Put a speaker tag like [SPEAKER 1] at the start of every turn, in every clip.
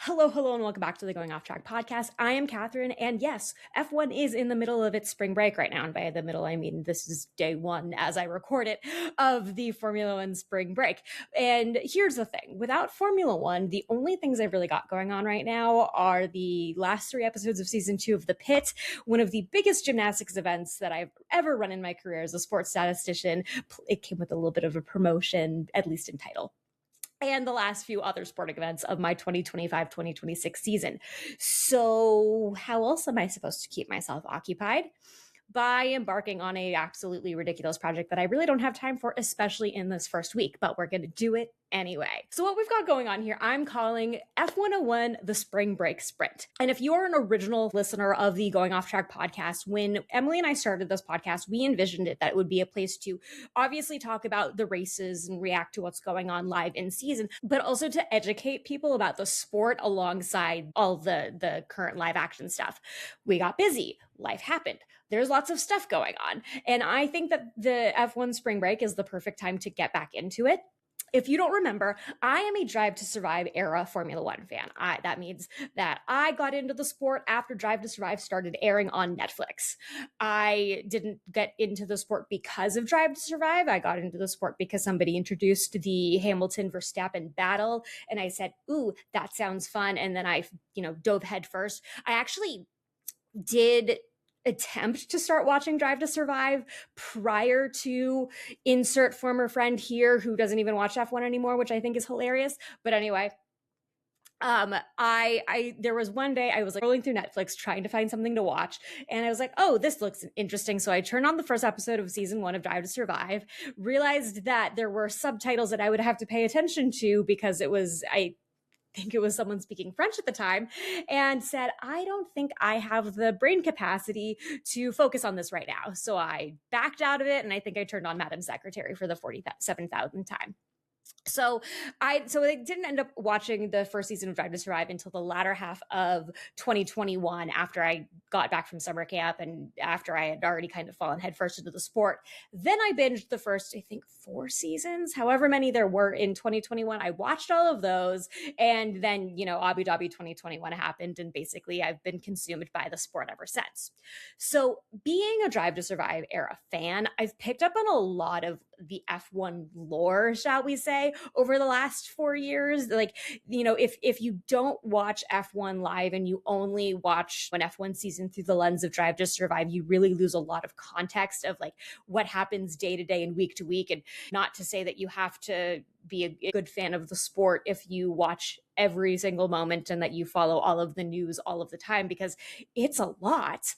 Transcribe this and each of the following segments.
[SPEAKER 1] Hello, and welcome back to the Going Off Track podcast. I am Kathryn, and yes, F1 is in the middle of its spring break right now. And by the middle, I mean this is day one as I record it of the Formula One spring break. And here's the thing, without Formula One, the only things I've really got going on right now are the last 3 episodes of season 2 of The Pit, one of the biggest gymnastics events that I've ever run in my career as a sports statistician. It came with a little bit of a promotion, at least in title, and the last few other sporting events of my 2025-2026 season. So how else am I supposed to keep myself occupied? By embarking on a absolutely ridiculous project that I really don't have time for, especially in this first week, but we're going to do it anyway. So what we've got going on here, I'm calling F101 the Spring Break Sprint. And if you are an original listener of the Going Off Track podcast, when Emily and I started this podcast, we envisioned it that it would be a place to obviously talk about the races and react to what's going on live in season, but also to educate people about the sport alongside all the current live action stuff. We got busy. Life happened. There's lots of stuff going on. And I think that the F1 spring break is the perfect time to get back into it. If you don't remember, I am a Drive to Survive era Formula One fan. That means that I got into the sport after Drive to Survive started airing on Netflix. I didn't get into the sport because of Drive to Survive. I got into the sport because somebody introduced the Hamilton-Verstappen battle, and I said, ooh, that sounds fun. And then I, dove headfirst. I actually did attempt to start watching Drive to Survive prior to insert former friend here who doesn't even watch F1 anymore, which I think is hilarious. But anyway, there was one day I was like scrolling through Netflix trying to find something to watch, and I was like, oh, this looks interesting. So I turned on the first episode of season 1 of Drive to Survive, realized that there were subtitles that I would have to pay attention to because I think it was someone speaking French at the time, and said, I don't think I have the brain capacity to focus on this right now. So I backed out of it, and I think I turned on Madam Secretary for the 47,000th time. So I didn't end up watching the first season of Drive to Survive until the latter half of 2021, after I got back from summer camp and after I had already kind of fallen headfirst into the sport. Then I binged the first, I think, 4 seasons, however many there were in 2021. I watched all of those, and then, Abu Dhabi 2021 happened, and basically I've been consumed by the sport ever since. So being a Drive to Survive era fan, I've picked up on a lot of the F1 lore, shall we say, over the last 4 years. Like, if you don't watch F1 live and you only watch an F1 season through the lens of Drive to Survive, you really lose a lot of context of like what happens day to day and week to week. And not to say that you have to be a good fan of the sport if you watch every single moment and that you follow all of the news all of the time, because it's a lot.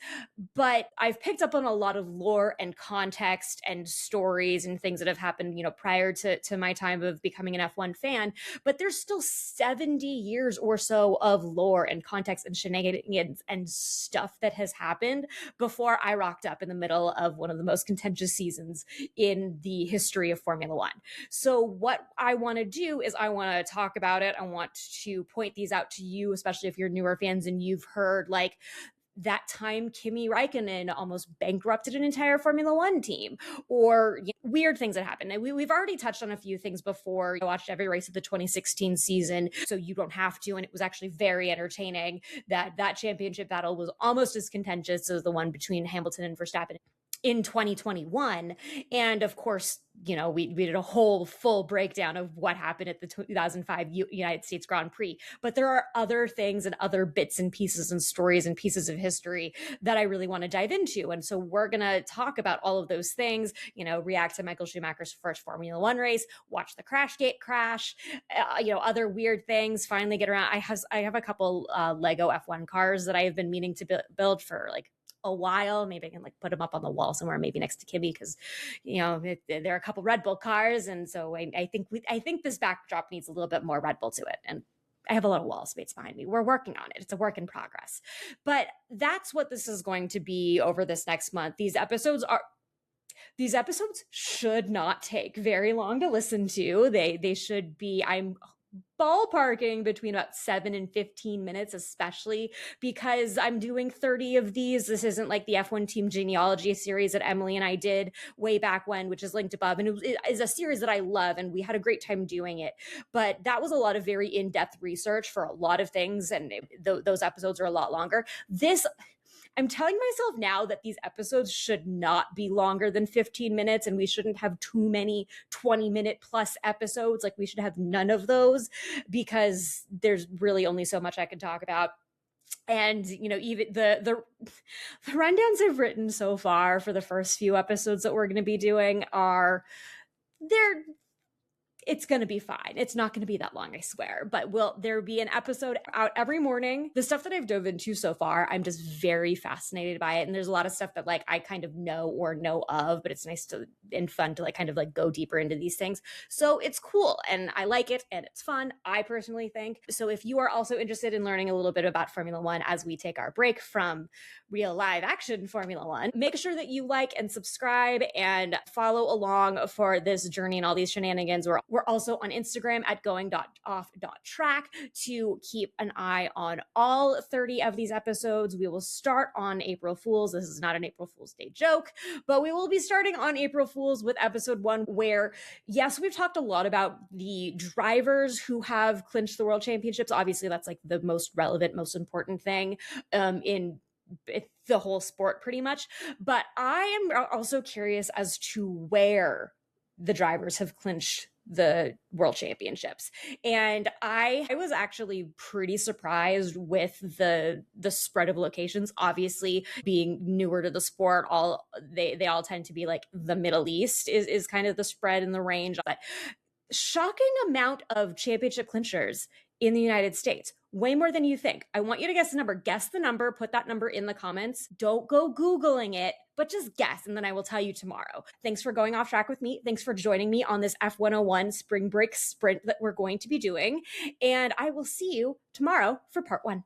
[SPEAKER 1] But I've picked up on a lot of lore and context and stories and things that have happened, prior to my time of becoming an F1 fan. But there's still 70 years or so of lore and context and shenanigans and stuff that has happened before I rocked up in the middle of one of the most contentious seasons in the history of Formula One. So what I want to do is I want to talk about it. I want to point these out to you, especially if you're newer fans and you've heard like that time Kimi Räikkönen almost bankrupted an entire Formula One team, or weird things that happen. And we've already touched on a few things before. I watched every race of the 2016 season, so you don't have to. And it was actually very entertaining. That championship battle was almost as contentious as the one between Hamilton and Verstappen in 2021. And of course, we did a whole full breakdown of what happened at the 2005 United States Grand Prix. But there are other things and other bits and pieces and stories and pieces of history that I really want to dive into. And so we're going to talk about all of those things, react to Michael Schumacher's first Formula One race, watch the Crashgate crash, other weird things, finally get around. I have a couple Lego F1 cars that I have been meaning to build for like a while. Maybe I can like put them up on the wall somewhere, maybe next to Kimmy, because there are a couple Red Bull cars, and so I think this backdrop needs a little bit more Red Bull to it. And I have a lot of wall space behind me. We're working on it. It's a work in progress. But that's what this is going to be over this next month. These episodes should not take very long to listen to. They should be, I'm ballparking between about 7 and 15 minutes, especially because I'm doing 30 of these. This isn't like the F1 Team Genealogy series that Emily and I did way back when, which is linked above. And it is a series that I love, and we had a great time doing it. But that was a lot of very in-depth research for a lot of things, and those episodes are a lot longer. I'm telling myself now that these episodes should not be longer than 15 minutes, and we shouldn't have too many 20-minute plus episodes. Like, we should have none of those, because there's really only so much I can talk about. And, you know, even the rundowns I've written so far for the first few episodes that we're going to be doing it's going to be fine. It's not going to be that long, I swear. But there'll be an episode out every morning. The stuff that I've dove into so far, I'm just very fascinated by it. And there's a lot of stuff that like I kind of know or know of, but it's nice and fun to like kind of like go deeper into these things. So it's cool, and I like it, and it's fun, I personally think. So if you are also interested in learning a little bit about Formula One as we take our break from real live action Formula One, make sure that you like and subscribe and follow along for this journey and all these shenanigans. We're also on Instagram at going.off.track to keep an eye on all 30 of these episodes. We will start on April Fools. This is not an April Fool's Day joke, but we will be starting on April Fools with episode 1, where, yes, we've talked a lot about the drivers who have clinched the world championships. Obviously, that's like the most relevant, most important thing in the whole sport pretty much. But I am also curious as to where the drivers have clinched the world championships. And I was actually pretty surprised with the spread of locations. Obviously, being newer to the sport, they all tend to be like the Middle East is kind of the spread and the range. But shocking amount of championship clinchers in the United States. Way more than you think. I want you to guess the number. Guess the number. Put that number in the comments. Don't go Googling it, but just guess, and then I will tell you tomorrow. Thanks for going off track with me. Thanks for joining me on this F101 spring break sprint that we're going to be doing. And I will see you tomorrow for part 1.